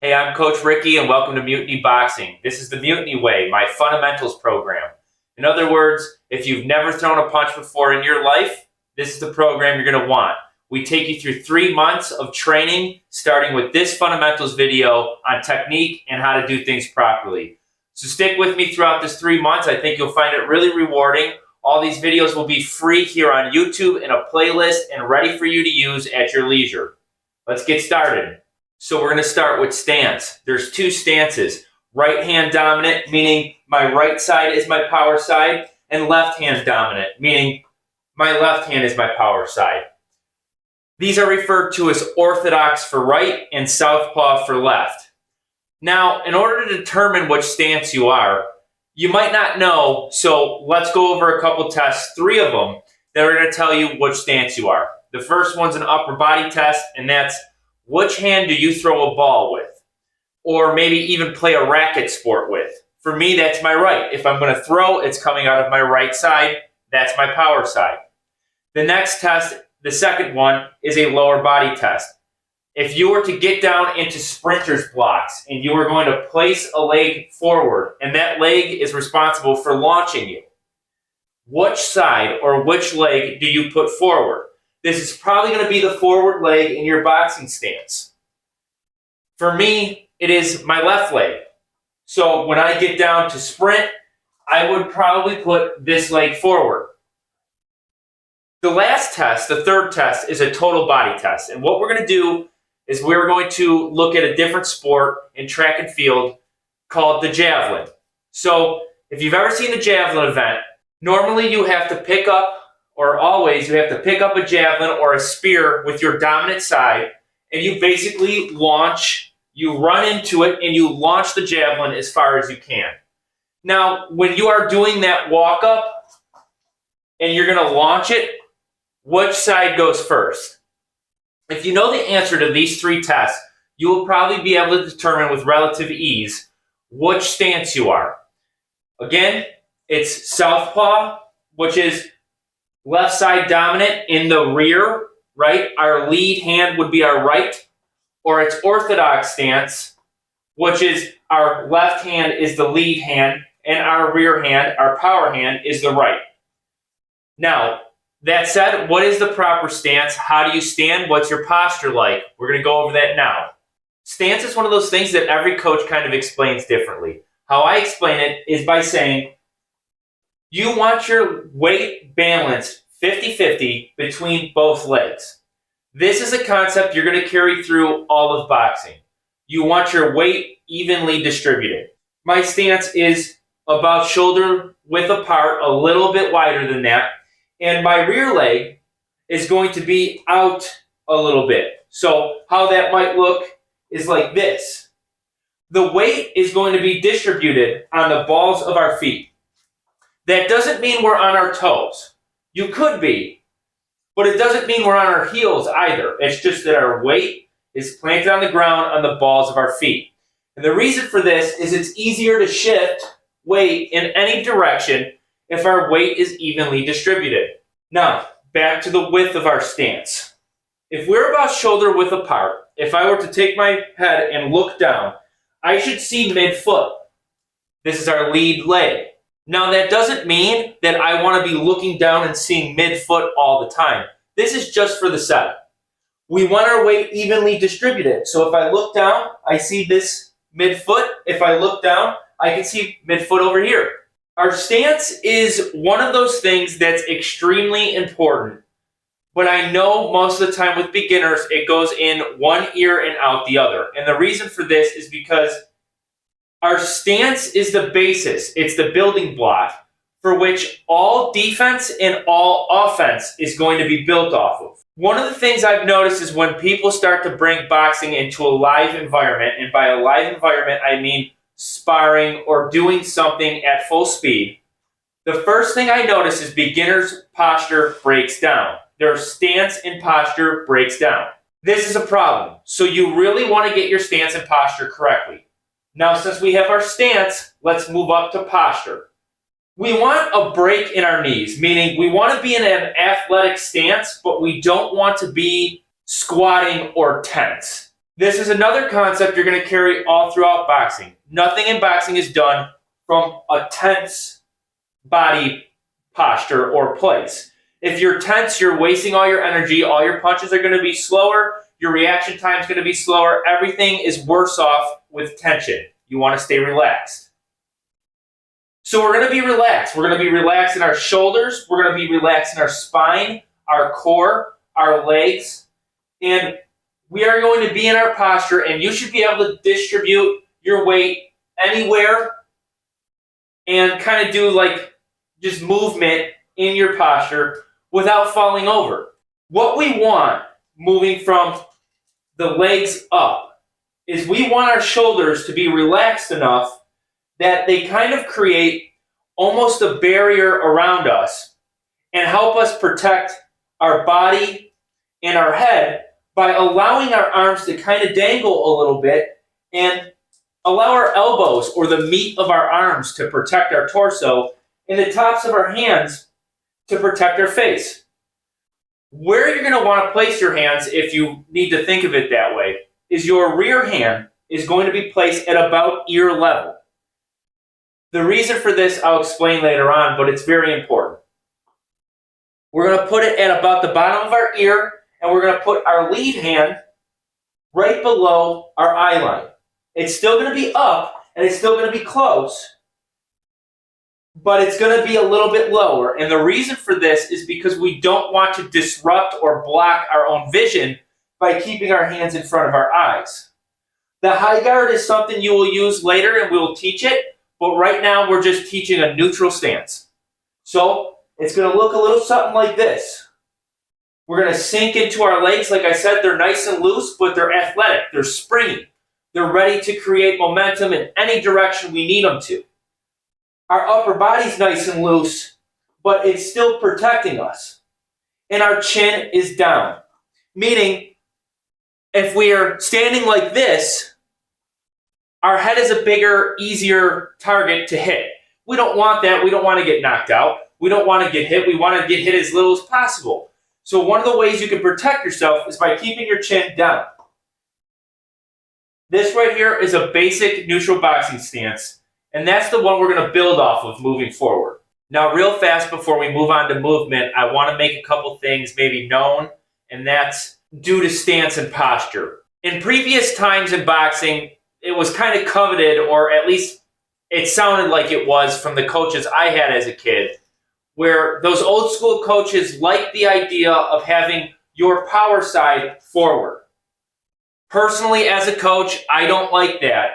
Hey, I'm Coach Ricky, and welcome to Mutiny Boxing. This is the Mutiny Way, my fundamentals program. In other words, if you've never thrown a punch before in your life, this is the program you're going to want. We take you through 3 months of training, starting with this fundamentals video on technique and how to do things properly. So stick with me throughout this 3 months. I think you'll find it really rewarding. All these videos will be free here on YouTube in a playlist and ready for you to use at your leisure. Let's get started. So we're going to start with stance. There's 2 stances. Right hand dominant, meaning my right side is my power side, and left hand dominant, meaning my left hand is my power side. These are referred to as orthodox for right and southpaw for left. Now, in order to determine which stance you are, you might not know, so let's go over a couple tests, 3 of them, that are going to tell you which stance you are. The first one's an upper body test, and that's which hand do you throw a ball with? Or maybe even play a racket sport with? For me, that's my right. If I'm going to throw, it's coming out of my right side. That's my power side. The next test, the second one, is a lower body test. If you were to get down into sprinter's blocks and you were going to place a leg forward and that leg is responsible for launching you, which side or which leg do you put forward? This is probably going to be the forward leg in your boxing stance. For me, it is my left leg. So when I get down to sprint, I would probably put this leg forward. The last test, the third test, is a total body test. And what we're going to do is we're going to look at a different sport in track and field called the javelin. So if you've ever seen the javelin event, normally you have to pick up, or always you have to pick up a javelin or a spear with your dominant side, and you basically launch, you run into it, and you launch the javelin as far as you can. Now, when you are doing that walk up, and you're going to launch it, which side goes first? If you know the answer to these 3 tests, you will probably be able to determine with relative ease which stance you are. Again, it's southpaw, which is left side dominant in the rear, right? Our lead hand would be our right. Or it's orthodox stance, which is our left hand is the lead hand, and our rear hand, our power hand, is the right. Now, that said, what is the proper stance? How do you stand? What's your posture like? We're going to go over that now. Stance is one of those things that every coach kind of explains differently. How I explain it is by saying, you want your weight balanced 50-50 between both legs. This is a concept you're going to carry through all of boxing. You want your weight evenly distributed. My stance is about shoulder width apart, a little bit wider than that, and my rear leg is going to be out a little bit. So how that might look is like this. The weight is going to be distributed on the balls of our feet. That doesn't mean we're on our toes. You could be, but it doesn't mean we're on our heels either. It's just that our weight is planted on the ground on the balls of our feet. And the reason for this is it's easier to shift weight in any direction if our weight is evenly distributed. Now, back to the width of our stance. If we're about shoulder width apart, if I were to take my head and look down, I should see mid-foot. This is our lead leg. Now, that doesn't mean that I want to be looking down and seeing mid-foot all the time. This is just for the setup. We want our weight evenly distributed. So if I look down, I see this mid-foot. If I look down, I can see mid-foot over here. Our stance is one of those things that's extremely important. But I know most of the time with beginners, it goes in one ear and out the other. And the reason for this is because our stance is the basis, it's the building block for which all defense and all offense is going to be built off of. One of the things I've noticed is when people start to bring boxing into a live environment, and by a live environment I mean sparring or doing something at full speed, the first thing I notice is beginners' posture breaks down. Their stance and posture breaks down. This is a problem, so you really want to get your stance and posture correctly. Now, since we have our stance, let's move up to posture. We want a break in our knees, meaning we want to be in an athletic stance, but we don't want to be squatting or tense. This is another concept you're going to carry all throughout boxing. Nothing in boxing is done from a tense body posture or place. If you're tense, you're wasting all your energy. All your punches are going to be slower. Your reaction time is going to be slower. Everything is worse off with tension. You want to stay relaxed. So we're going to be relaxed. We're going to be relaxed in our shoulders. We're going to be relaxed in our spine, our core, our legs. And we are going to be in our posture, and you should be able to distribute your weight anywhere and kind of do like just movement in your posture without falling over. What we want moving from the legs up is we want our shoulders to be relaxed enough that they kind of create almost a barrier around us and help us protect our body and our head by allowing our arms to kind of dangle a little bit and allow our elbows or the meat of our arms to protect our torso and the tops of our hands to protect our face. Where you're going to want to place your hands, if you need to think of it that way, is your rear hand is going to be placed at about ear level. The reason for this I'll explain later on, but it's very important. We're going to put it at about the bottom of our ear, and we're going to put our lead hand right below our eye line. It's still going to be up, and it's still going to be close, but it's going to be a little bit lower. And the reason for this is because we don't want to disrupt or block our own vision by keeping our hands in front of our eyes. The high guard is something you will use later, and we'll teach it, but right now we're just teaching a neutral stance. So it's going to look a little something like this. We're going to sink into our legs. Like I said, they're nice and loose, but they're athletic. They're springy. They're ready to create momentum in any direction we need them to. Our upper body's nice and loose, but it's still protecting us. And our chin is down. Meaning, if we are standing like this, our head is a bigger, easier target to hit. We don't want that. We don't want to get knocked out. We don't want to get hit. We want to get hit as little as possible. So one of the ways you can protect yourself is by keeping your chin down. This right here is a basic neutral boxing stance, and that's the one we're going to build off of moving forward. Now, real fast before we move on to movement, I want to make a couple things maybe known, and that's due to stance and posture. In previous times in boxing, it was kind of coveted, or at least it sounded like it was from the coaches I had as a kid, where those old school coaches liked the idea of having your power side forward. Personally, as a coach, I don't like that.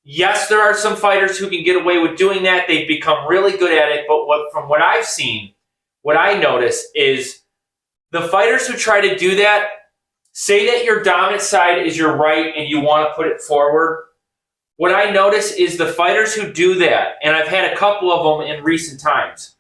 Yes, there are some fighters who can get away with doing that. They've become really good at it, but from what I've seen, what I notice is the fighters who try to do that, say that your dominant side is your right and you want to put it forward. What I notice is the fighters who do that, and I've had a couple of them in recent times,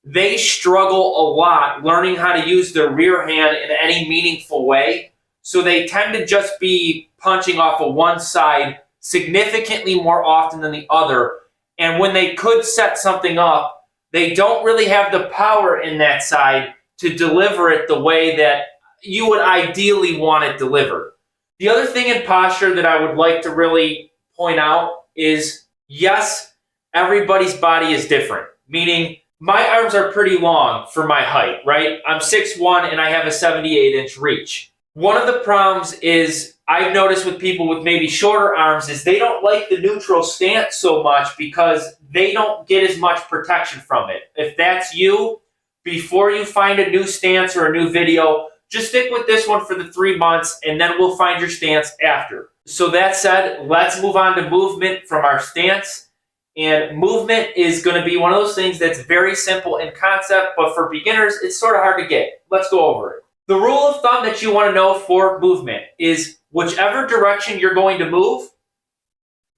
they struggle a lot learning how to use their rear hand in any meaningful way. So they tend to just be punching off of one side significantly more often than the other. And when they could set something up, they don't really have the power in that side to deliver it the way that you would ideally want it delivered. The other thing in posture that I would like to really point out is, yes, everybody's body is different. Meaning, my arms are pretty long for my height, right? I'm 6'1" and I have a 78-inch reach. One of the problems is I've noticed with people with maybe shorter arms is they don't like the neutral stance so much because they don't get as much protection from it. If that's you, before you find a new stance or a new video, just stick with this one for the 3 months and then we'll find your stance after. So that said, let's move on to movement from our stance. And movement is going to be one of those things that's very simple in concept, but for beginners, it's sort of hard to get. Let's go over it. The rule of thumb that you want to know for movement is whichever direction you're going to move,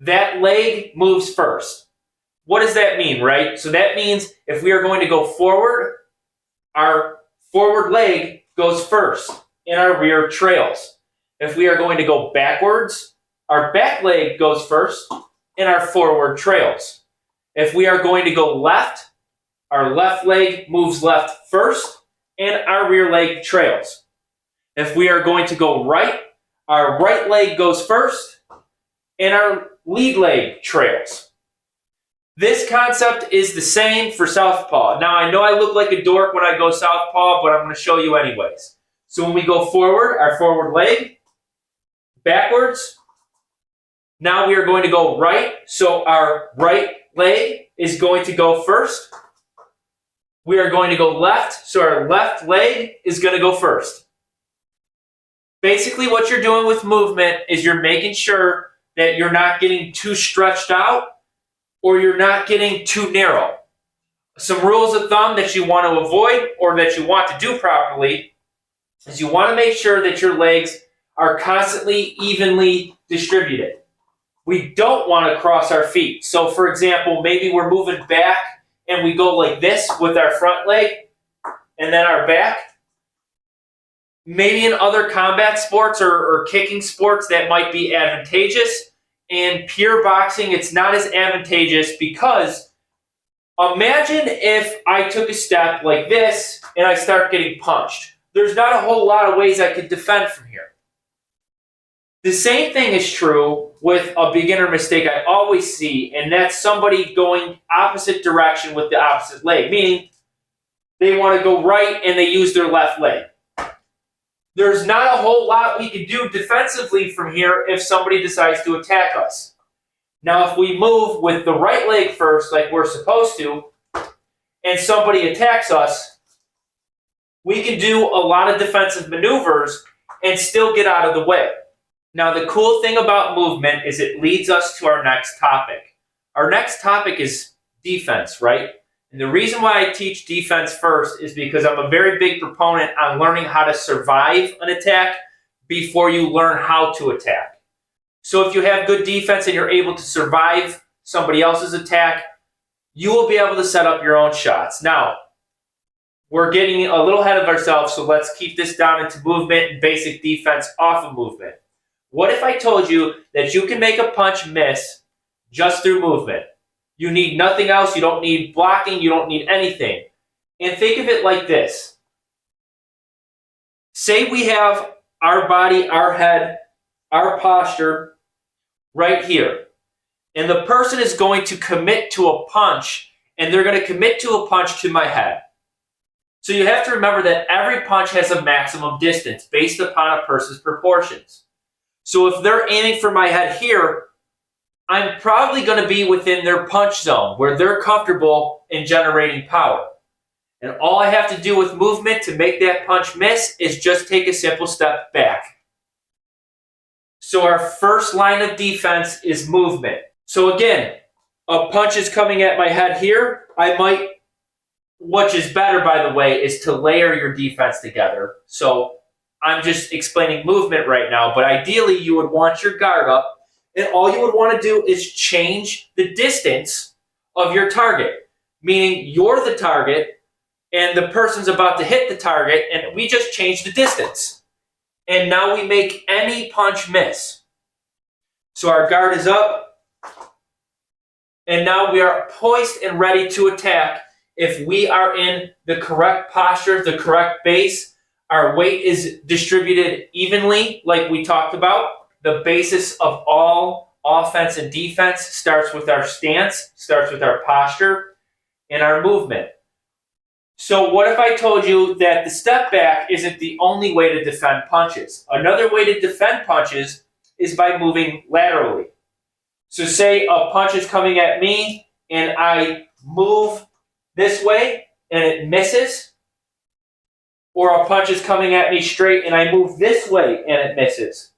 that leg moves first. What does that mean, right? So that means if we are going to go forward, our forward leg goes first and our rear trails. If we are going to go backwards, our back leg goes first and our forward trails. If we are going to go left, our left leg moves left first and our rear leg trails. If we are going to go right, our right leg goes first, and our lead leg trails. This concept is the same for southpaw. Now, I know I look like a dork when I go southpaw, but I'm going to show you anyways. So when we go forward, our forward leg, backwards. Now we are going to go right. So our right leg is going to go first. We are going to go left. So our left leg is going to go first. Basically, what you're doing with movement is you're making sure that you're not getting too stretched out or you're not getting too narrow. Some rules of thumb that you want to avoid or that you want to do properly is you want to make sure that your legs are constantly evenly distributed. We don't want to cross our feet. So for example, maybe we're moving back and we go like this with our front leg and then our back. Maybe in other combat sports or kicking sports that might be advantageous. In pure boxing, it's not as advantageous because imagine if I took a step like this and I start getting punched. There's not a whole lot of ways I could defend from here. The same thing is true with a beginner mistake I always see, and that's somebody going opposite direction with the opposite leg, meaning they want to go right and they use their left leg. There's not a whole lot we can do defensively from here if somebody decides to attack us. Now, if we move with the right leg first, like we're supposed to, and somebody attacks us, we can do a lot of defensive maneuvers and still get out of the way. Now, the cool thing about movement is it leads us to our next topic. Our next topic is defense, right? And the reason why I teach defense first is because I'm a very big proponent on learning how to survive an attack before you learn how to attack. So if you have good defense and you're able to survive somebody else's attack, you will be able to set up your own shots. Now, we're getting a little ahead of ourselves, so let's keep this down into movement and basic defense off of movement. What if I told you that you can make a punch miss just through movement? You need nothing else. You don't need blocking. You don't need anything. And think of it like this. Say we have our body, our head, our posture right here. And the person is going to commit to a punch, and they're going to commit to a punch to my head. So you have to remember that every punch has a maximum distance based upon a person's proportions. So if they're aiming for my head here, I'm probably going to be within their punch zone where they're comfortable in generating power. And all I have to do with movement to make that punch miss is just take a simple step back. So our first line of defense is movement. So again, a punch is coming at my head here. Which is better, by the way, is to layer your defense together. So I'm just explaining movement right now, but ideally you would want your guard up. And all you would want to do is change the distance of your target, meaning you're the target and the person's about to hit the target, and we just change the distance. And now we make any punch miss. So our guard is up, and now we are poised and ready to attack. If we are in the correct posture, the correct base, our weight is distributed evenly, like we talked about. The basis of all offense and defense starts with our stance, starts with our posture, and our movement. So what if I told you that the step back isn't the only way to defend punches? Another way to defend punches is by moving laterally. So say a punch is coming at me and I move this way and it misses, or a punch is coming at me straight and I move this way and it misses.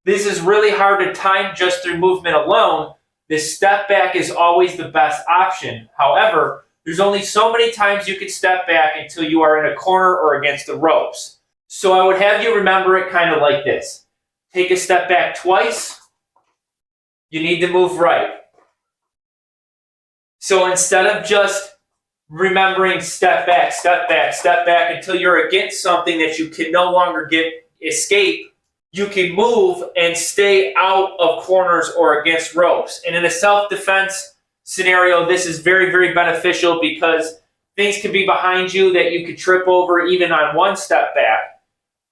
This is really hard to time just through movement alone. This step back is always the best option. However, there's only so many times you can step back until you are in a corner or against the ropes. So I would have you remember it kind of like this. Take a step back twice. You need to move right. So instead of just remembering step back, step back, step back until you're against something that you can no longer escape, you can move and stay out of corners or against ropes. And in a self-defense scenario, this is very, very beneficial because things could be behind you that you could trip over even on one step back.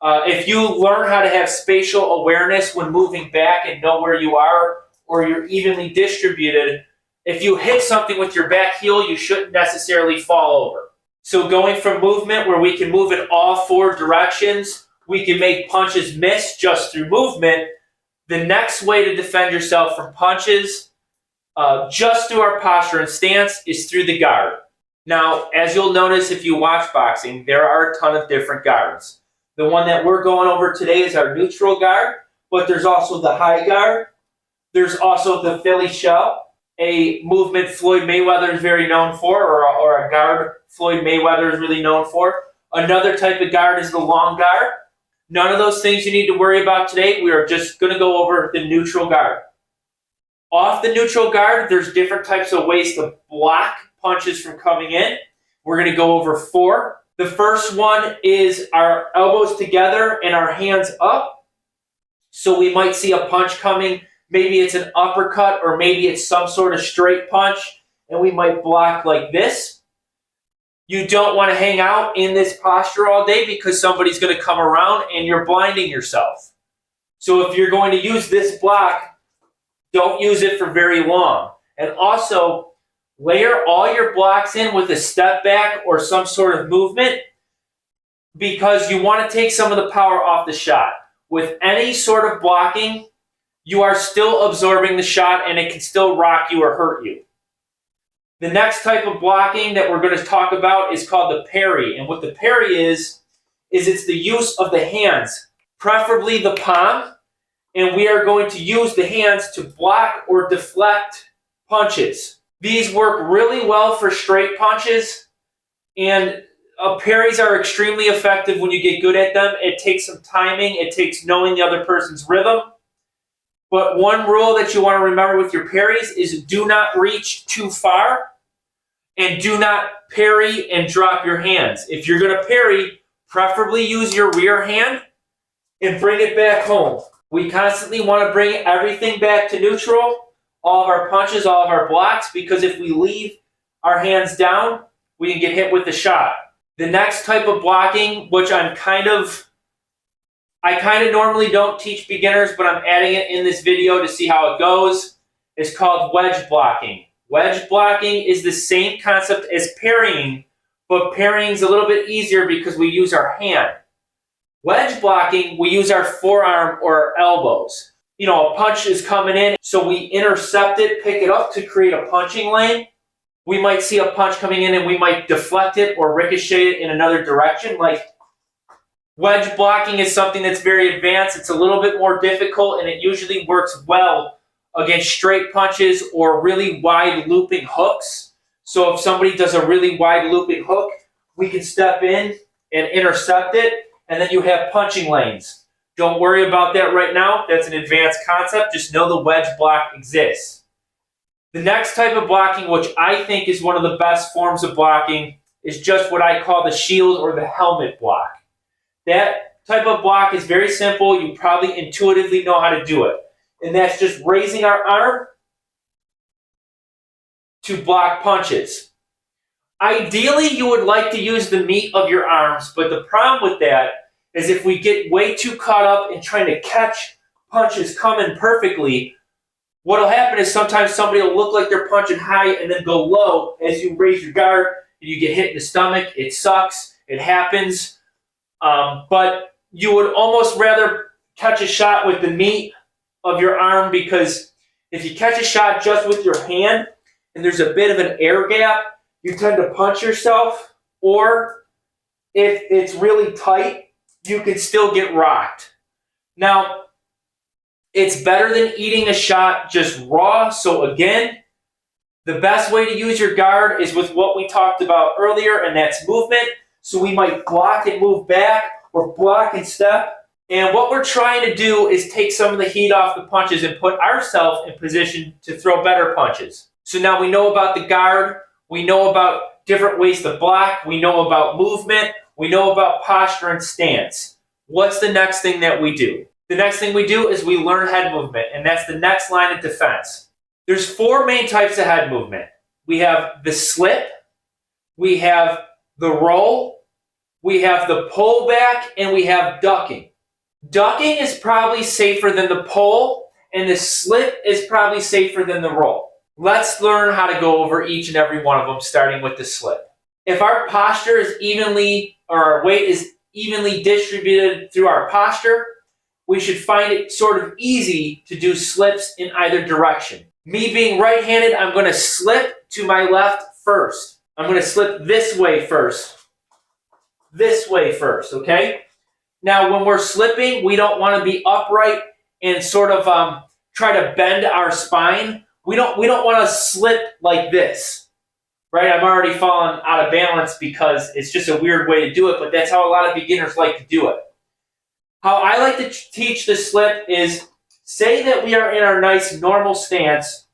If you learn how to have spatial awareness when moving back and know where you are, or you're evenly distributed, if you hit something with your back heel, you shouldn't necessarily fall over. So going from movement where we can move in all four directions, we can make punches miss just through movement. The next way to defend yourself from punches, just through our posture and stance, is through the guard. Now, as you'll notice if you watch boxing, there are a ton of different guards. The one that we're going over today is our neutral guard, but there's also the high guard. There's also the Philly shell, a movement Floyd Mayweather is very known for, or a guard Floyd Mayweather is really known for. Another type of guard is the long guard. None of those things you need to worry about today. We are just going to go over the neutral guard. Off the neutral guard, there's different types of ways to block punches from coming in. We're going to go over 4. The first one is our elbows together and our hands up. So we might see a punch coming. Maybe it's an uppercut or maybe it's some sort of straight punch, and we might block like this. You don't want to hang out in this posture all day because somebody's going to come around and you're blinding yourself. So if you're going to use this block, don't use it for very long. And also, layer all your blocks in with a step back or some sort of movement because you want to take some of the power off the shot. With any sort of blocking, you are still absorbing the shot and it can still rock you or hurt you. The next type of blocking that we're going to talk about is called the parry. And what the parry is it's the use of the hands, preferably the palm, and we are going to use the hands to block or deflect punches. These work really well for straight punches, and parries are extremely effective when you get good at them. It takes some timing. It takes knowing the other person's rhythm. But one rule that you want to remember with your parries is do not reach too far and do not parry and drop your hands. If you're going to parry, preferably use your rear hand and bring it back home. We constantly want to bring everything back to neutral, all of our punches, all of our blocks, because if we leave our hands down, we can get hit with the shot. The next type of blocking, which I kind of normally don't teach beginners, but I'm adding it in this video to see how it goes, is called wedge blocking. Wedge blocking is the same concept as parrying, but parrying is a little bit easier because we use our hand. Wedge blocking, we use our forearm or our elbows. A punch is coming in, so we intercept it, pick it up to create a punching lane. We might see a punch coming in and we might deflect it or ricochet it in another direction. Like wedge blocking is something that's very advanced. It's a little bit more difficult and it usually works well against straight punches or really wide looping hooks. So if somebody does a really wide looping hook, we can step in and intercept it, and then you have punching lanes. Don't worry about that right now. That's an advanced concept. Just know the wedge block exists. The next type of blocking, which I think is one of the best forms of blocking, is just what I call the shield or the helmet block. That type of block is very simple. You probably intuitively know how to do it. And that's just raising our arm to block punches. Ideally, you would like to use the meat of your arms, but the problem with that is if we get way too caught up in trying to catch punches coming perfectly, what will happen is sometimes somebody will look like they're punching high and then go low as you raise your guard and you get hit in the stomach. It sucks. It happens. But you would almost rather catch a shot with the meat of your arm, because if you catch a shot just with your hand and there's a bit of an air gap, you tend to punch yourself, or if it's really tight, you can still get rocked. Now, it's better than eating a shot just raw. So again, the best way to use your guard is with what we talked about earlier, and that's movement. So we might block and move back or block and step. And what we're trying to do is take some of the heat off the punches and put ourselves in position to throw better punches. So now we know about the guard. We know about different ways to block. We know about movement. We know about posture and stance. What's the next thing that we do? The next thing we do is we learn head movement, and that's the next line of defense. There's 4 main types of head movement. We have the slip, we have the roll, we have the pull back, and we have ducking. Ducking is probably safer than the pull, and the slip is probably safer than the roll. Let's learn how to go over each and every one of them, starting with the slip. If our posture is evenly, or our weight is evenly distributed through our posture, we should find it sort of easy to do slips in either direction. Me being right-handed, I'm going to slip to my left first. I'm going to slip this way first. This way first, okay? Now, when we're slipping, we don't want to be upright and sort of try to bend our spine. We don't want to slip like this, right? I'm already falling out of balance because it's just a weird way to do it, but that's how a lot of beginners like to do it. How I like to teach the slip is, say that we are in our nice normal stance.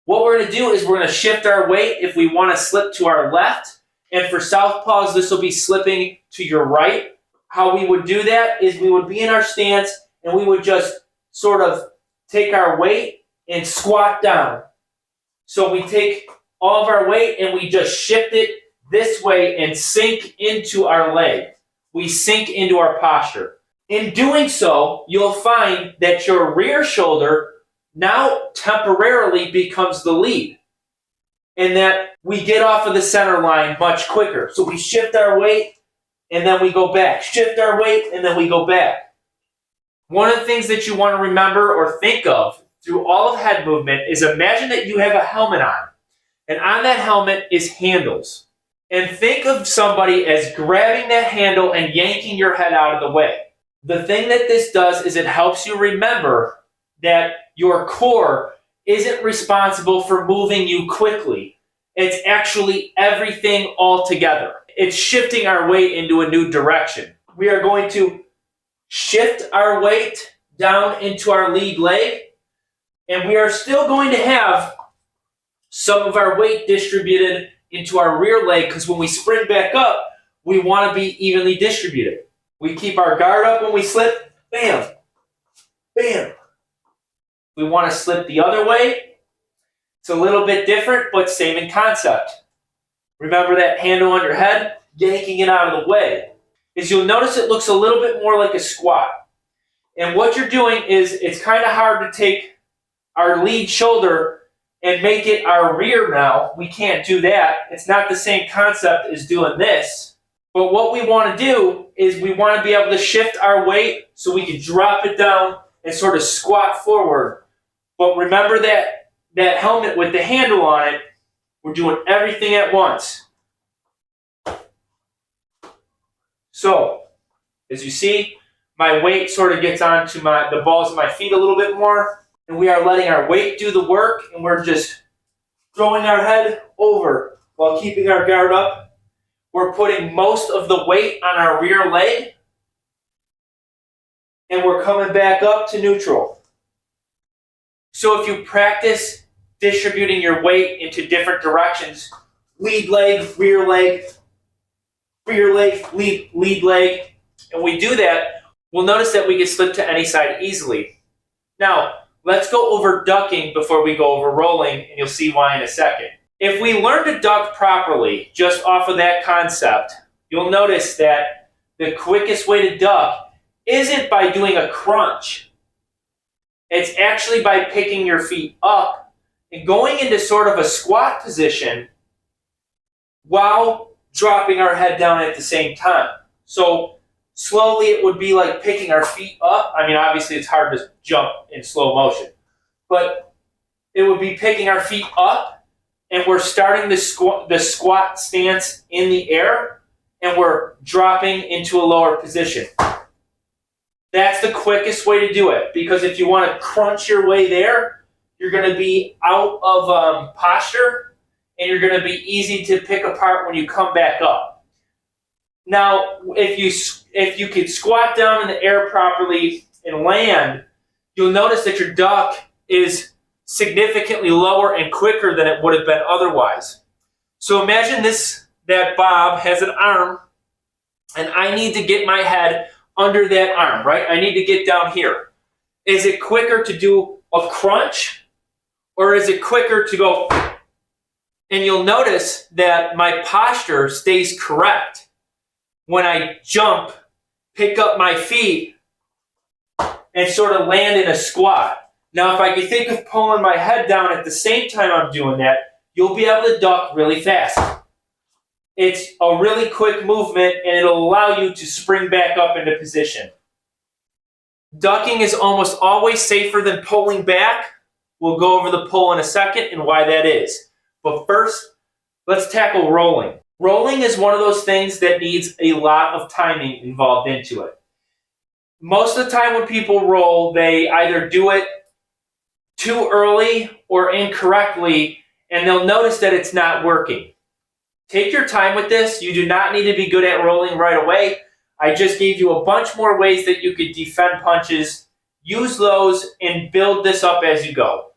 What we're going to do is we're going to shift our weight if we want to slip to our left. And for southpaws, this will be slipping to your right. How we would do that is we would be in our stance and we would just sort of take our weight and squat down. So we take all of our weight and we just shift it this way and sink into our leg. We sink into our posture. In doing so, you'll find that your rear shoulder now temporarily becomes the lead, and that we get off of the center line much quicker. So we shift our weight and then we go back. Shift our weight and then we go back. One of the things that you want to remember or think of through all of head movement is, imagine that you have a helmet on, and on that helmet is handles. And think of somebody as grabbing that handle and yanking your head out of the way. The thing that this does is it helps you remember that your core isn't responsible for moving you quickly. It's actually everything all together. It's shifting our weight into a new direction. We are going to shift our weight down into our lead leg, and we are still going to have some of our weight distributed into our rear leg, because when we spring back up, we want to be evenly distributed. We keep our guard up when we slip. Bam, bam. We want to slip the other way. It's a little bit different, but same in concept. Remember that handle on your head, yanking it out of the way. As you'll notice, it looks a little bit more like a squat. And what you're doing is, it's kind of hard to take our lead shoulder and make it our rear now. We can't do that. It's not the same concept as doing this. But what we want to do is we want to be able to shift our weight so we can drop it down and sort of squat forward. But remember that helmet with the handle on it, we're doing everything at once. So, as you see, my weight sort of gets onto the balls of my feet a little bit more, and we are letting our weight do the work, and we're just throwing our head over while keeping our guard up. We're putting most of the weight on our rear leg, and we're coming back up to neutral. So if you practice distributing your weight into different directions, lead leg, rear leg, lead leg, and we do that, we'll notice that we can slip to any side easily. Now, let's go over ducking before we go over rolling, and you'll see why in a second. If we learn to duck properly, just off of that concept, you'll notice that the quickest way to duck isn't by doing a crunch. It's actually by picking your feet up and going into sort of a squat position while dropping our head down at the same time. So slowly it would be like picking our feet up. I mean, obviously it's hard to jump in slow motion, but it would be picking our feet up, and we're starting the squat stance in the air, and we're dropping into a lower position. That's the quickest way to do it, because if you want to crunch your way there, you're going to be out of posture, and you're going to be easy to pick apart when you come back up. Now, if you could squat down in the air properly and land, you'll notice that your duck is significantly lower and quicker than it would have been otherwise. So imagine that Bob has an arm, and I need to get my head under that arm, right? I need to get down here. Is it quicker to do a crunch, or is it quicker to go? And you'll notice that my posture stays correct. when I jump, pick up my feet, and sort of land in a squat. Now, if I can think of pulling my head down at the same time I'm doing that, you'll be able to duck really fast. It's a really quick movement, and it'll allow you to spring back up into position. Ducking is almost always safer than pulling back. We'll go over the pull in a second and why that is. But first, let's tackle rolling. Rolling is one of those things that needs a lot of timing involved into it. Most of the time when people roll, they either do it too early or incorrectly, and they'll notice that it's not working. Take your time with this. You do not need to be good at rolling right away. I just gave you a bunch more ways that you could defend punches. Use those and build this up as you go.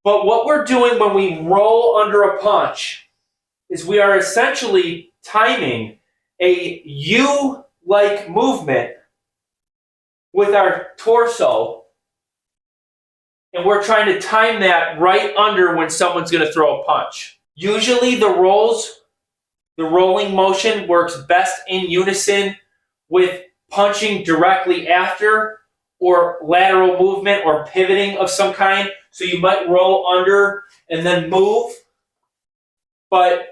But what we're doing when we roll under a punch is we are essentially timing a U-like movement with our torso, and we're trying to time that right under when someone's going to throw a punch. Usually the rolling motion works best in unison with punching directly after or lateral movement or pivoting of some kind. So you might roll under and then move, but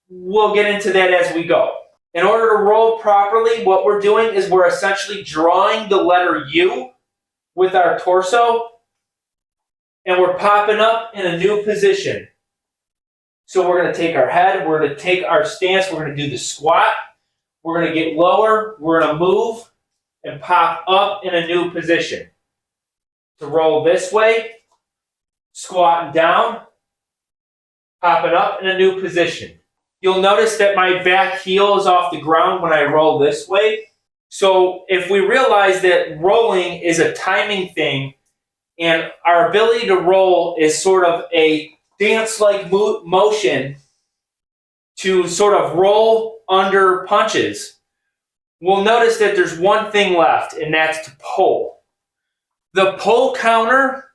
we'll get into that as we go. In order to roll properly, what we're doing is we're essentially drawing the letter U with our torso, and we're popping up in a new position. So we're going to take our head, we're going to take our stance, we're going to do the squat, we're going to get lower, we're going to move and pop up in a new position. To roll this way, squatting down, popping up in a new position. You'll notice that my back heel is off the ground when I roll this way. So if we realize that rolling is a timing thing, and our ability to roll is sort of a dance-like motion to sort of roll under punches, we'll notice that there's one thing left, and that's to pull. The pull counter,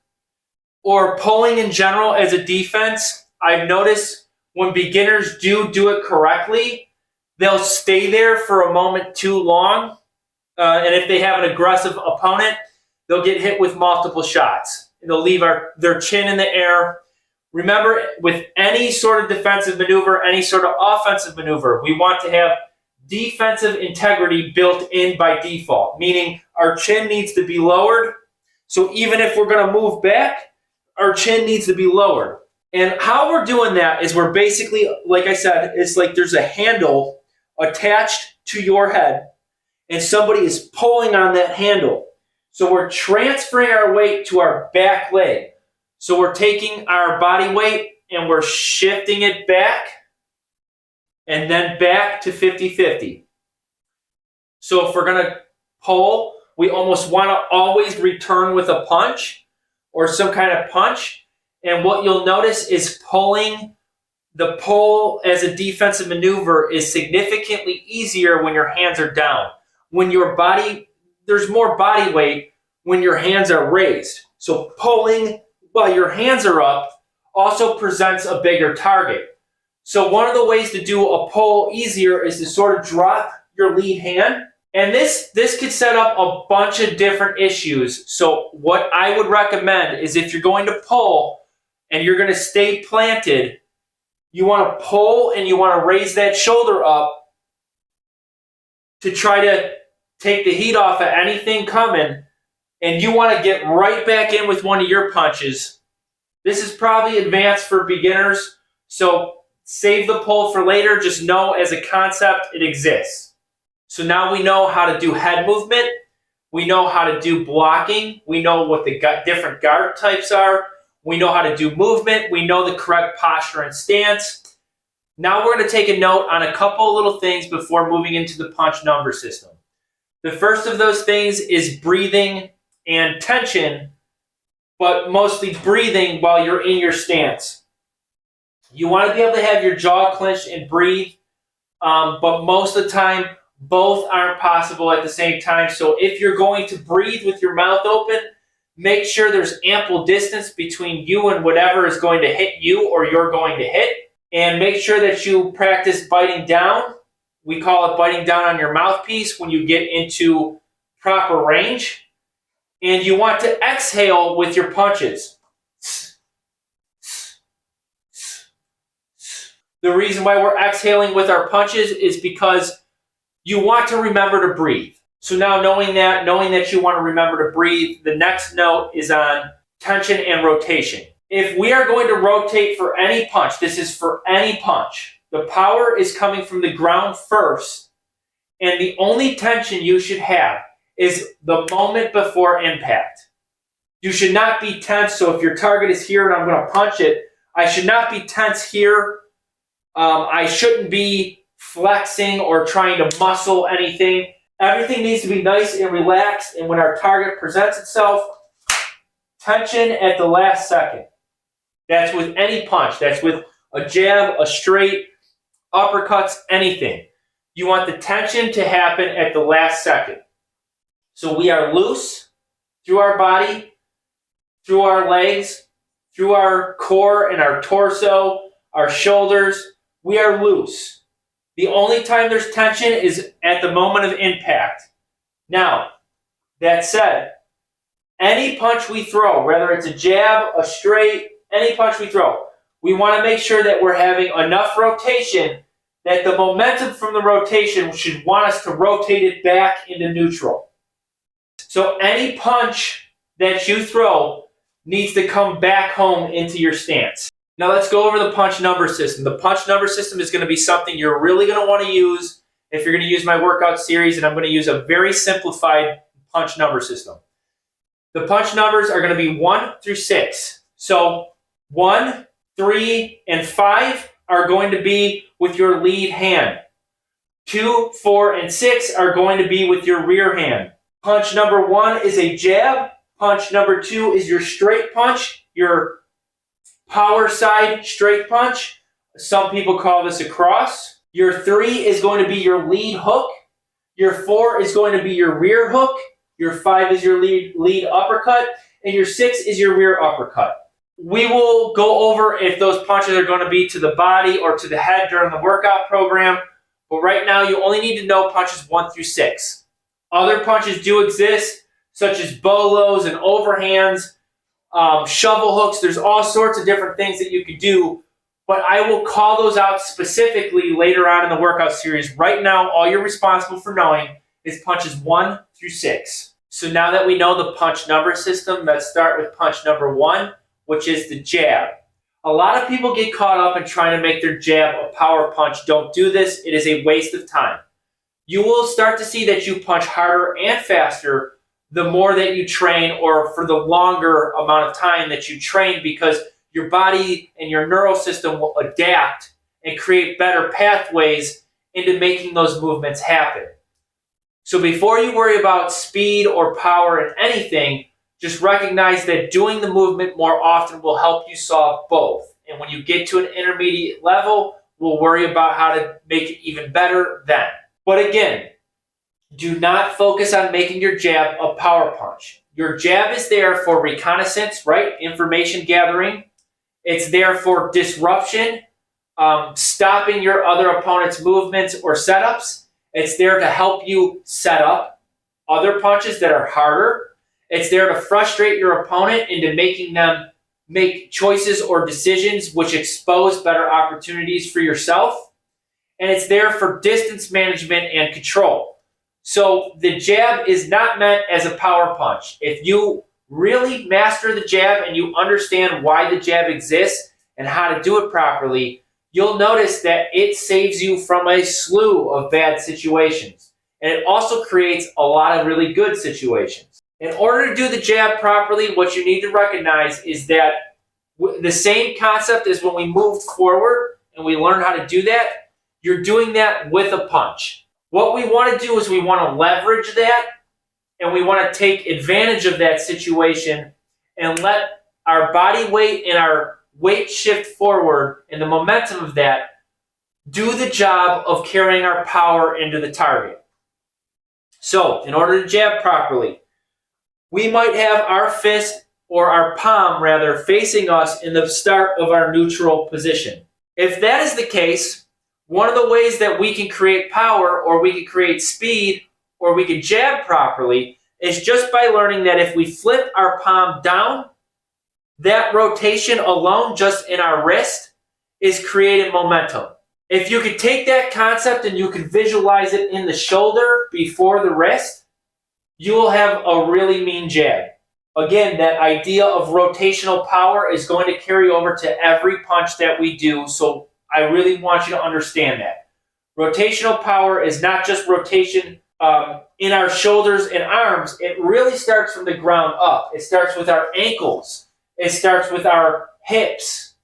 or pulling in general as a defense, I've noticed when beginners do it correctly, they'll stay there for a moment too long, and if they have an aggressive opponent, they'll get hit with multiple shots. They'll leave their chin in the air. Remember, with any sort of defensive maneuver, any sort of offensive maneuver, we want to have defensive integrity built in by default, meaning our chin needs to be lowered. So even if we're going to move back, our chin needs to be lowered. And how we're doing that is we're basically, like I said, it's like there's a handle attached to your head, and somebody is pulling on that handle. So we're transferring our weight to our back leg. So we're taking our body weight and we're shifting it back and then back to 50-50. So if we're going to pull, we almost want to always return with a punch or some kind of punch. And what you'll notice is the pull as a defensive maneuver is significantly easier when your hands are down. There's more body weight when your hands are raised. So pulling while your hands are up also presents a bigger target. So one of the ways to do a pull easier is to sort of drop your lead hand. And this could set up a bunch of different issues. So what I would recommend is if you're going to pull and you're going to stay planted, you want to pull and you want to raise that shoulder up to try to take the heat off of anything coming, and you want to get right back in with one of your punches. This is probably advanced for beginners, so save the pull for later. Just know as a concept it exists. So now we know how to do head movement. We know how to do blocking. We know what the different guard types are. We know how to do movement. We know the correct posture and stance. Now we're going to take a note on a couple little things before moving into the punch number system. The first of those things is breathing and tension, but mostly breathing while you're in your stance. You want to be able to have your jaw clenched and breathe, but most of the time, both aren't possible at the same time. So if you're going to breathe with your mouth open, make sure there's ample distance between you and whatever is going to hit you or you're going to hit. And make sure that you practice biting down. We call it biting down on your mouthpiece when you get into proper range. And you want to exhale with your punches. The reason why we're exhaling with our punches is because you want to remember to breathe. So now knowing that you want to remember to breathe, the next note is on tension and rotation. If we are going to rotate for any punch, this is for any punch, the power is coming from the ground first, and the only tension you should have is the moment before impact. You should not be tense, so if your target is here and I'm going to punch it, I should not be tense here. I shouldn't be flexing or trying to muscle anything. Everything needs to be nice and relaxed, and when our target presents itself, tension at the last second. That's with any punch. That's with a jab, a straight, uppercuts, anything. You want the tension to happen at the last second. So we are loose through our body, through our legs, through our core and our torso, our shoulders. We are loose. The only time there's tension is at the moment of impact. Now, that said, any punch we throw, whether it's a jab, a straight, any punch we throw, we want to make sure that we're having enough rotation that the momentum from the rotation should want us to rotate it back into neutral. So any punch that you throw needs to come back home into your stance. Now let's go over the punch number system. The punch number system is going to be something you're really going to want to use if you're going to use my workout series, and I'm going to use a very simplified punch number system. The punch numbers are going to be 1 through 6. So 1, 3, and 5 are going to be with your lead hand. 2, 4, and 6 are going to be with your rear hand. Punch number 1 is a jab. Punch number 2 is your straight punch, your power side straight punch. Some people call this a cross. Your 3 is going to be your lead hook. Your 4 is going to be your rear hook. Your 5 is your lead uppercut. And your 6 is your rear uppercut. We will go over if those punches are going to be to the body or to the head during the workout program. But right now, you only need to know punches 1 through 6. Other punches do exist, such as bolos and overhands, shovel hooks. There's all sorts of different things that you could do, but I will call those out specifically later on in the workout series. Right now, all you're responsible for knowing is punches 1 through 6. So now that we know the punch number system, let's start with punch number 1, which is the jab. A lot of people get caught up in trying to make their jab a power punch. Don't do this. It is a waste of time. You will start to see that you punch harder and faster the more that you train, or for the longer amount of time that you train, because your body and your neural system will adapt and create better pathways into making those movements happen. So before you worry about speed or power in anything, just recognize that doing the movement more often will help you solve both. And when you get to an intermediate level, we'll worry about how to make it even better then. But again, do not focus on making your jab a power punch. Your jab is there for reconnaissance, right? Information gathering. It's there for disruption, stopping your other opponent's movements or setups. It's there to help you set up other punches that are harder. It's there to frustrate your opponent into making them make choices or decisions which expose better opportunities for yourself. And it's there for distance management and control. So the jab is not meant as a power punch. If you really master the jab and you understand why the jab exists and how to do it properly, you'll notice that it saves you from a slew of bad situations. And it also creates a lot of really good situations. In order to do the jab properly, what you need to recognize is that the same concept as when we moved forward and we learned how to do that, you're doing that with a punch. What we want to do is we want to leverage that, and we want to take advantage of that situation and let our body weight and our weight shift forward and the momentum of that do the job of carrying our power into the target. So in order to jab properly, we might have our fist or our palm rather facing us in the start of our neutral position. If that is the case, One of the ways that we can create power, or we can create speed, or we can jab properly is just by learning that if we flip our palm down, that rotation alone just in our wrist is creating momentum. If you could take that concept and you can visualize it in the shoulder before the wrist, you will have a really mean jab. Again, that idea of rotational power is going to carry over to every punch that we do, so I really want you to understand that. Rotational power is not just rotation in our shoulders and arms. It really starts from the ground up. It starts with our ankles. It starts with our hips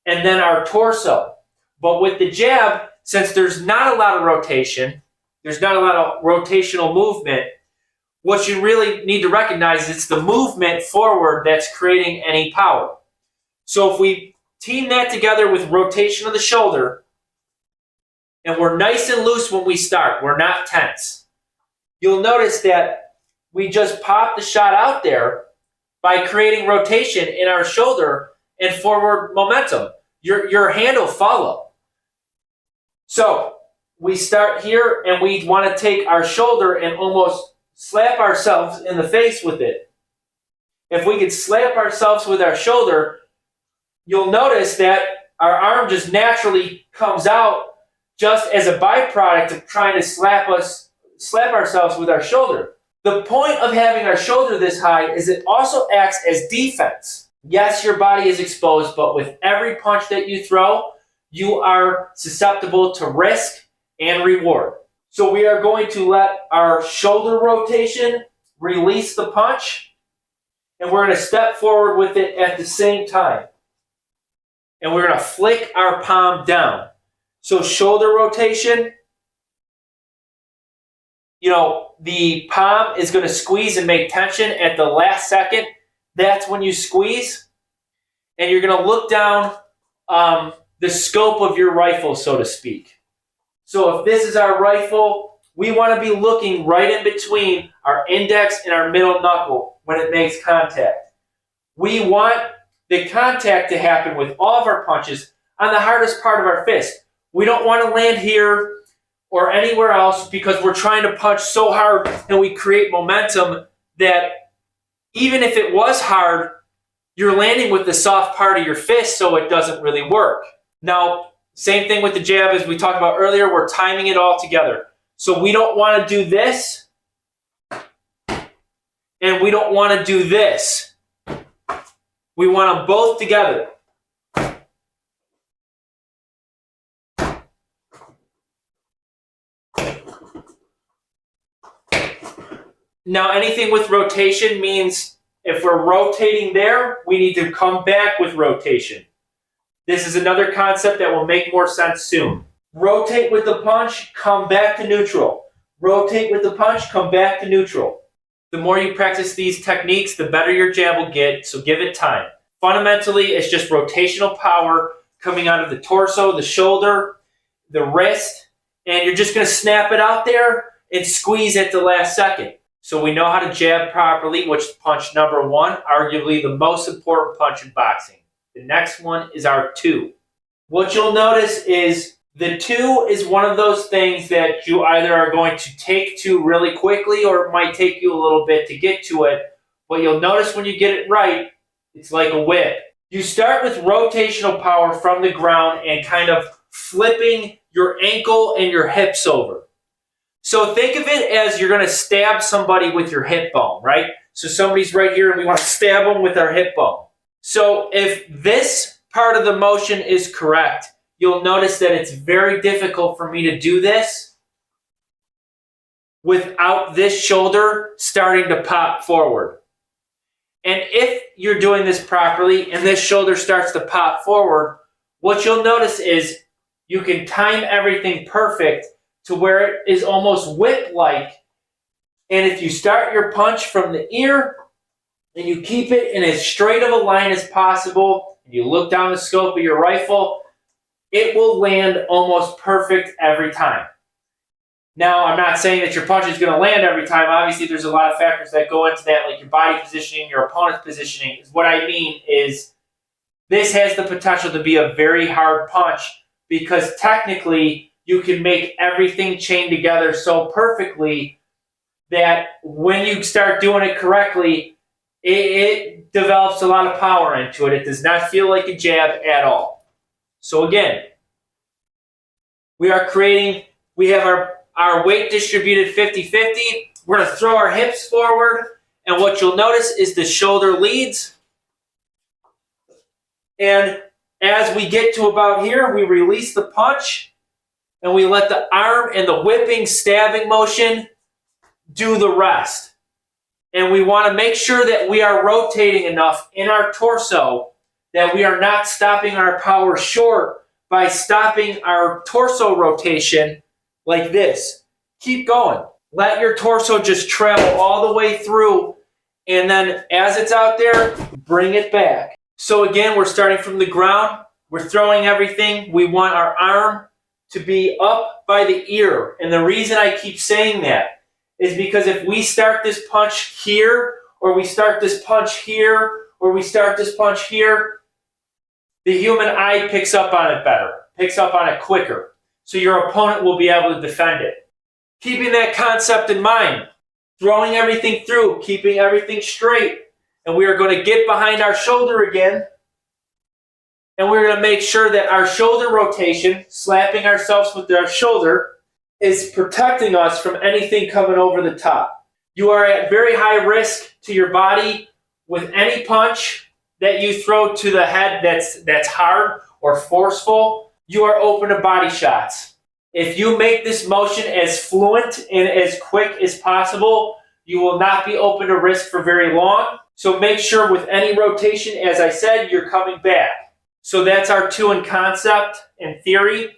and then our torso. But with the jab, since there's not a lot of rotation, there's not a lot of rotational movement, what you really need to recognize is it's the movement forward that's creating any power. So if we team that together with rotation of the shoulder, and we're nice and loose when we start, we're not tense, you'll notice that we just pop the shot out there by creating rotation in our shoulder and forward momentum. Your hand will follow. So we start here and we want to take our shoulder and almost slap ourselves in the face with it. If we could slap ourselves with our shoulder, you'll notice that our arm just naturally comes out just as a byproduct of trying to slap ourselves with our shoulder. The point of having our shoulder this high is it also acts as defense. Yes, your body is exposed, but with every punch that you throw, you are susceptible to risk and reward. So we are going to let our shoulder rotation release the punch, and we're going to step forward with it at the same time. And we're going to flick our palm down. So shoulder rotation, the palm is going to squeeze and make tension at the last second. That's when you squeeze. And you're going to look down the scope of your rifle, so to speak. So if this is our rifle, we want to be looking right in between our index and our middle knuckle when it makes contact. We want the contact to happen with all of our punches on the hardest part of our fist. We don't want to land here or anywhere else because we're trying to punch so hard and we create momentum that even if it was hard, you're landing with the soft part of your fist, so it doesn't really work. Now, same thing with the jab as we talked about earlier, we're timing it all together. So we don't want to do this, and we don't want to do this. We want them both together. Now, anything with rotation means if we're rotating there, we need to come back with rotation. This is another concept that will make more sense soon. Rotate with the punch, come back to neutral. Rotate with the punch, come back to neutral. The more you practice these techniques, the better your jab will get, so give it time. Fundamentally, it's just rotational power coming out of the torso, the shoulder, the wrist, and you're just going to snap it out there and squeeze at the last second. So we know how to jab properly, which is punch number one, arguably the most important punch in boxing. The next one is our two. What you'll notice is the two is one of those things that you either are going to take to really quickly or it might take you a little bit to get to it. But you'll notice when you get it right, it's like a whip. You start with rotational power from the ground and kind of flipping your ankle and your hips over. So think of it as you're going to stab somebody with your hip bone, right? So somebody's right here and we want to stab them with our hip bone. So if this part of the motion is correct, you'll notice that it's very difficult for me to do this without this shoulder starting to pop forward. And if you're doing this properly and this shoulder starts to pop forward, what you'll notice is you can time everything perfect to where it is almost whip-like. And if you start your punch from the ear and you keep it in as straight of a line as possible, and you look down the scope of your rifle, it will land almost perfect every time. Now, I'm not saying that your punch is going to land every time. Obviously, there's a lot of factors that go into that, like your body positioning, your opponent's positioning. What I mean is this has the potential to be a very hard punch because technically you can make everything chain together so perfectly that when you start doing it correctly, it develops a lot of power into it. It does not feel like a jab at all. So again, we have our weight distributed 50-50. We're going to throw our hips forward, and what you'll notice is the shoulder leads. And as we get to about here, we release the punch, and we let the arm and the whipping, stabbing motion do the rest. And we want to make sure that we are rotating enough in our torso that we are not stopping our power short by stopping our torso rotation like this. Keep going. Let your torso just travel all the way through, and then as it's out there, bring it back. So again, we're starting from the ground. We're throwing everything. We want our arm to be up by the ear. And the reason I keep saying that is because if we start this punch here, or we start this punch here, or we start this punch here, the human eye picks up on it better, picks up on it quicker. So your opponent will be able to defend it. Keeping that concept in mind, throwing everything through, keeping everything straight, and we are going to get behind our shoulder again, and we're going to make sure that our shoulder rotation, slapping ourselves with our shoulder, is protecting us from anything coming over the top. You are at very high risk to your body with any punch that you throw to the head that's hard or forceful. You are open to body shots. If you make this motion as fluent and as quick as possible, you will not be open to risk for very long. So make sure with any rotation, as I said, you're coming back. So that's our two in concept and theory.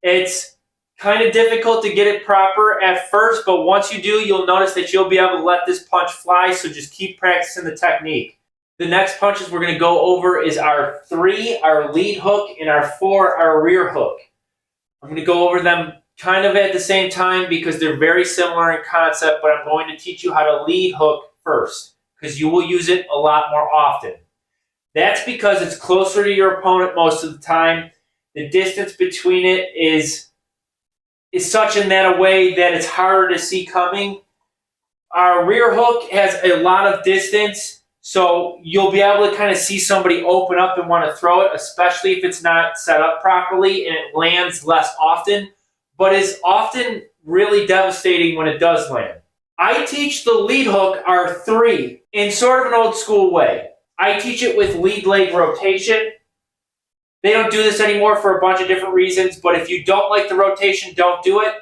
It's kind of difficult to get it proper at first, but once you do, you'll notice that you'll be able to let this punch fly, so just keep practicing the technique. The next punches we're going to go over is our 3, our lead hook, and our 4, our rear hook. I'm going to go over them kind of at the same time because they're very similar in concept, but I'm going to teach you how to lead hook first because you will use it a lot more often. That's because it's closer to your opponent most of the time. The distance between it is such in that a way that it's harder to see coming. Our rear hook has a lot of distance, so you'll be able to kind of see somebody open up and want to throw it, especially if it's not set up properly and it lands less often, but is often really devastating when it does land. I teach the lead hook, our 3, in sort of an old school way. I teach it with lead leg rotation. They don't do this anymore for a bunch of different reasons, but if you don't like the rotation, don't do it.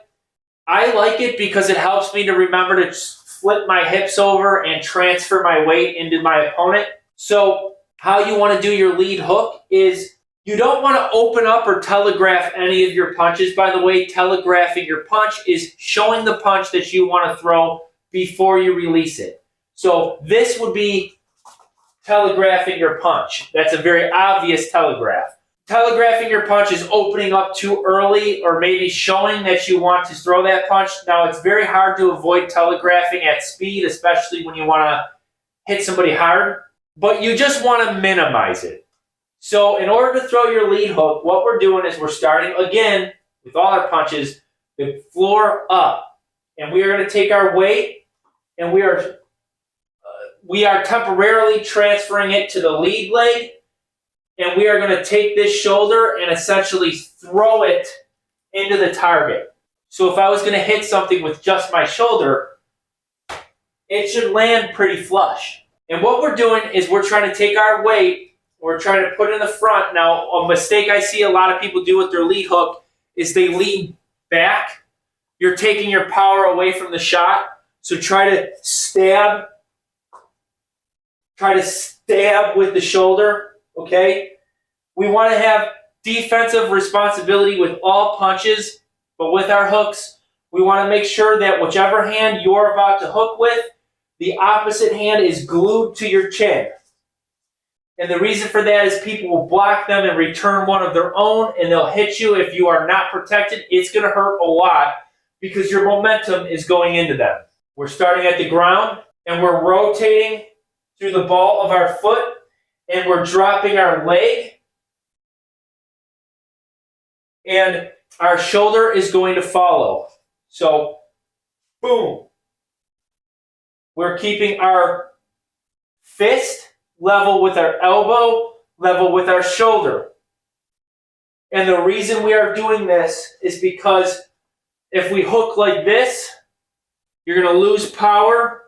I like it because it helps me to remember to flip my hips over and transfer my weight into my opponent. So how you want to do your lead hook is you don't want to open up or telegraph any of your punches. By the way, telegraphing your punch is showing the punch that you want to throw before you release it. So this would be telegraphing your punch. That's a very obvious telegraph. Telegraphing your punch is opening up too early or maybe showing that you want to throw that punch. Now, it's very hard to avoid telegraphing at speed, especially when you want to hit somebody hard, but you just want to minimize it. So in order to throw your lead hook, what we're doing is we're starting again with all our punches, the floor up. And we are going to take our weight and we are temporarily transferring it to the lead leg. And we are going to take this shoulder and essentially throw it into the target. So if I was going to hit something with just my shoulder, it should land pretty flush. And what we're doing is we're trying to take our weight, we're trying to put it in the front. Now, a mistake I see a lot of people do with their lead hook is they lean back. You're taking your power away from the shot. So try to stab with the shoulder. Okay, we want to have defensive responsibility with all punches, but with our hooks, we want to make sure that whichever hand you're about to hook with, the opposite hand is glued to your chin. And the reason for that is people will block them and return one of their own, and they'll hit you. If you are not protected, it's going to hurt a lot because your momentum is going into them. We're starting at the ground, and we're rotating through the ball of our foot, and we're dropping our leg. And our shoulder is going to follow. So, boom. We're keeping our fist level with our elbow, level with our shoulder. And the reason we are doing this is because if we hook like this, you're going to lose power.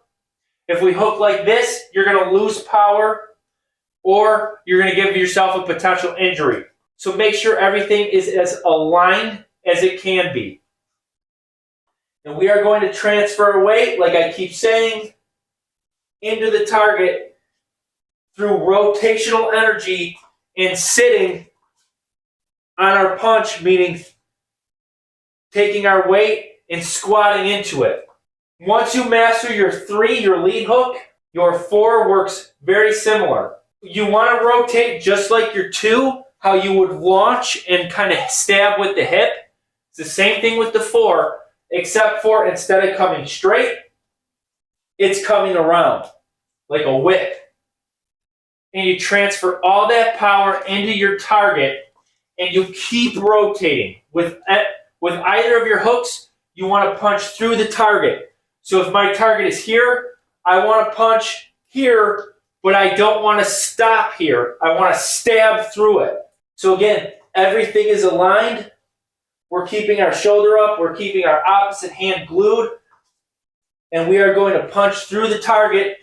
If we hook like this, you're going to lose power, or you're going to give yourself a potential injury. So make sure everything is as aligned as it can be. And we are going to transfer weight, like I keep saying, into the target through rotational energy and sitting on our punch, meaning taking our weight and squatting into it. Once you master your 3, your lead hook, your 4 works very similar. You want to rotate just like your 2, how you would launch and kind of stab with the hip. It's the same thing with the 4, except for instead of coming straight, it's coming around like a whip. And you transfer all that power into your target, and you keep rotating. With either of your hooks, you want to punch through the target. So if my target is here, I want to punch here, but I don't want to stop here. I want to stab through it. So again, everything is aligned. We're keeping our shoulder up. We're keeping our opposite hand glued. And we are going to punch through the target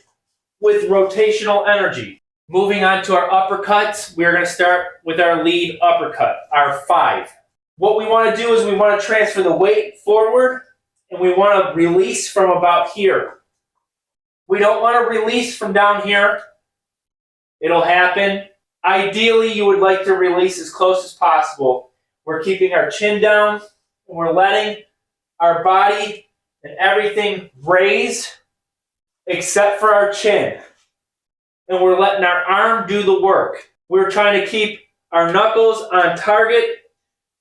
with rotational energy. Moving on to our uppercuts, we're going to start with our lead uppercut, our 5. What we want to do is we want to transfer the weight forward, and we want to release from about here. We don't want to release from down here. It'll happen. Ideally, you would like to release as close as possible. We're keeping our chin down, and we're letting our body and everything raise except for our chin. And we're letting our arm do the work. We're trying to keep our knuckles on target,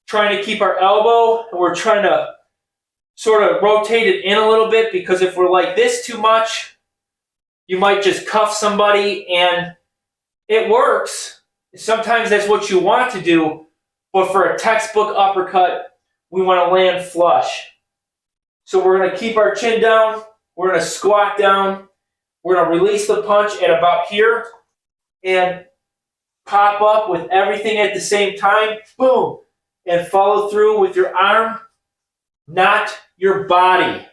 trying to keep our elbow, and we're trying to sort of rotate it in a little bit, because if we're like this too much, you might just cuff somebody, and it works. Sometimes that's what you want to do, but for a textbook uppercut, we want to land flush. So we're going to keep our chin down, we're going to squat down, we're going to release the punch at about here, and pop up with everything at the same time, boom, and follow through with your arm, not your body.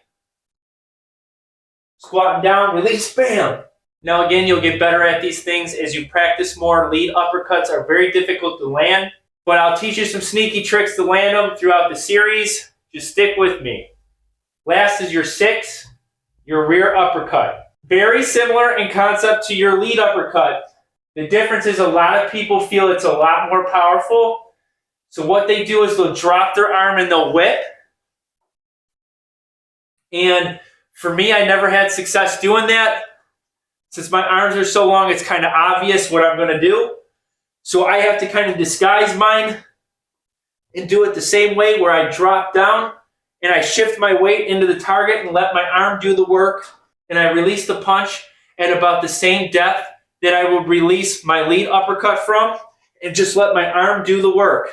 Squatting down, release, bam. Now again, you'll get better at these things as you practice more. Lead uppercuts are very difficult to land, but I'll teach you some sneaky tricks to land them throughout the series. Just stick with me. Last is your 6, your rear uppercut. Very similar in concept to your lead uppercut. The difference is a lot of people feel it's a lot more powerful. So what they do is they'll drop their arm and they'll whip. And for me, I never had success doing that. Since my arms are so long, it's kind of obvious what I'm going to do. So I have to kind of disguise mine and do it the same way, where I drop down and I shift my weight into the target and let my arm do the work. And I release the punch at about the same depth that I would release my lead uppercut from, and just let my arm do the work.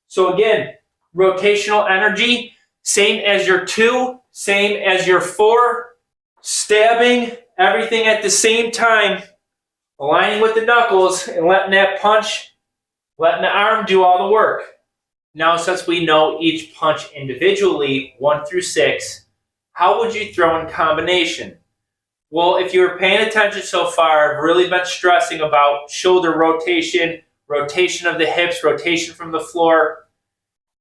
So again, rotational energy, same as your 2, same as your 4, stabbing everything at the same time, aligning with the knuckles and letting that punch, letting the arm do all the work. Now, since we know each punch individually, 1 through 6, how would you throw in combination? Well, if you were paying attention so far, I've really been stressing about shoulder rotation, rotation of the hips, rotation from the floor.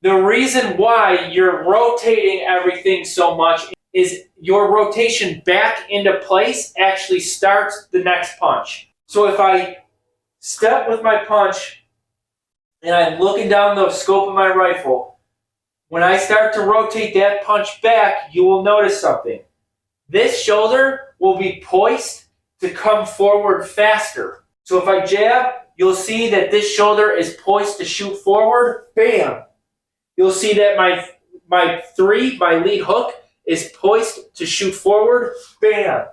The reason why you're rotating everything so much is your rotation back into place actually starts the next punch. So if I step with my punch and I'm looking down the scope of my rifle, when I start to rotate that punch back, you will notice something. This shoulder will be poised to come forward faster. So if I jab, you'll see that this shoulder is poised to shoot forward. Bam! You'll see that my 3, my lead hook, is poised to shoot forward. Bam!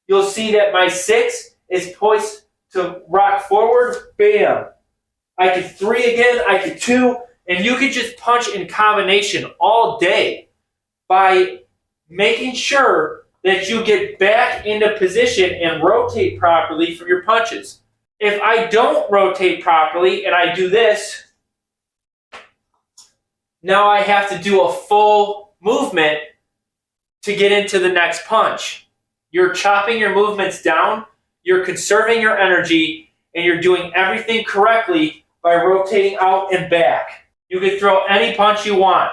You'll see that my 6 is poised to rock forward. Bam! I could 3 again, I could 2, And you could just punch in combination all day by making sure that you get back into position and rotate properly from your punches. If I don't rotate properly and I do this, now I have to do a full movement to get into the next punch. You're chopping your movements down, you're conserving your energy, and you're doing everything correctly by rotating out and back. You can throw any punch you want.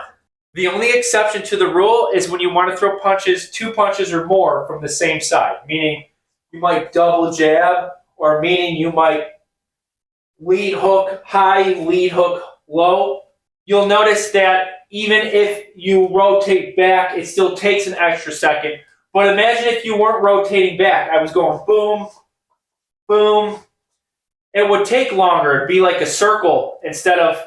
The only exception to the rule is when you want to throw punches, 2 punches or more from the same side, meaning you might double jab, or meaning you might lead hook high, lead hook low. You'll notice that even if you rotate back, it still takes an extra second. But imagine if you weren't rotating back. I was going boom, boom. It would take longer. It'd be like a circle instead of...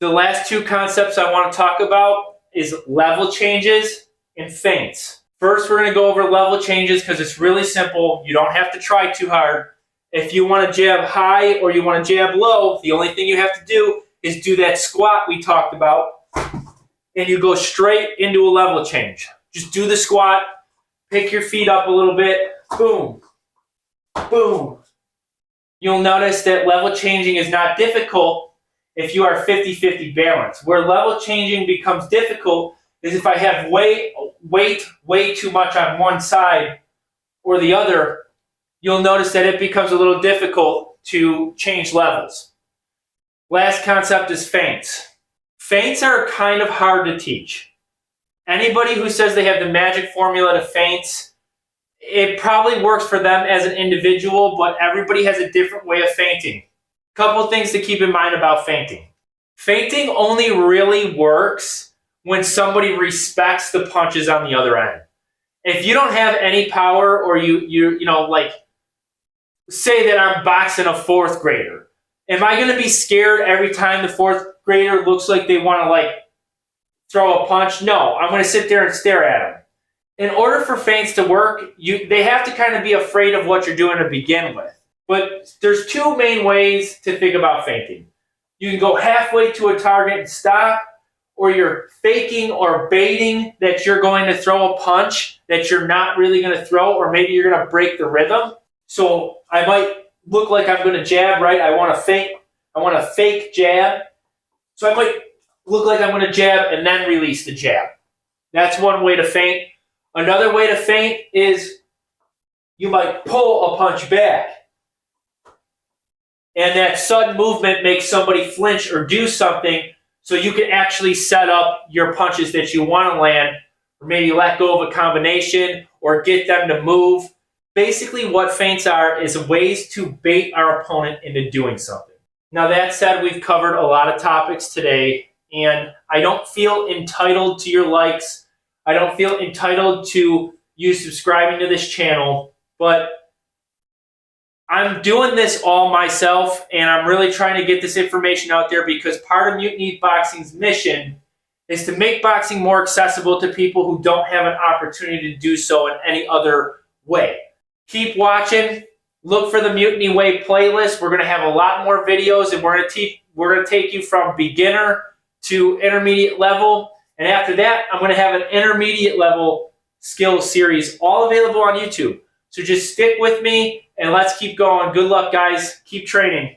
The last 2 concepts I want to talk about is level changes and feints. First, we're going to go over level changes because it's really simple. You don't have to try too hard. If you want to jab high or you want to jab low, the only thing you have to do is do that squat we talked about, and you go straight into a level change. Just do the squat, pick your feet up a little bit, boom, boom. You'll notice that level changing is not difficult if you are 50-50 balance. Where level changing becomes difficult is if I have weight way too much on one side or the other. You'll notice that it becomes a little difficult to change levels. Last concept is feints. Feints are kind of hard to teach. Anybody who says they have the magic formula to feints, it probably works for them as an individual, but everybody has a different way of feinting. Couple things to keep in mind about feinting. Feinting only really works when somebody respects the punches on the other end. If you don't have any power, or you know, like, say that I'm boxing a 4th grader. Am I going to be scared every time the 4th grader looks like they want to, like, throw a punch? No, I'm going to sit there and stare at them. In order for feints to work, they have to kind of be afraid of what you're doing to begin with. But there's 2 main ways to think about feinting. You can go halfway to a target and stop, or you're faking or baiting that you're going to throw a punch that you're not really going to throw, or maybe you're going to break the rhythm. So I might look like I'm going to jab, right? I want to fake jab. So I might look like I'm going to jab and then release the jab. That's one way to feint. Another way to feint is you might pull a punch back. And that sudden movement makes somebody flinch or do something, so you can actually set up your punches that you want to land, or maybe let go of a combination or get them to move. Basically, what feints are is ways to bait our opponent into doing something. Now, that said, we've covered a lot of topics today, and I don't feel entitled to your likes. I don't feel entitled to you subscribing to this channel, but I'm doing this all myself, and I'm really trying to get this information out there because part of Mutiny Boxing's mission is to make boxing more accessible to people who don't have an opportunity to do so in any other way. Keep watching. Look for the Mutiny Way playlist. We're going to have a lot more videos, and we're going to take you from beginner to intermediate level. And after that, I'm going to have an intermediate level skills series all available on YouTube. So just stick with me and let's keep going. Good luck, guys. Keep training.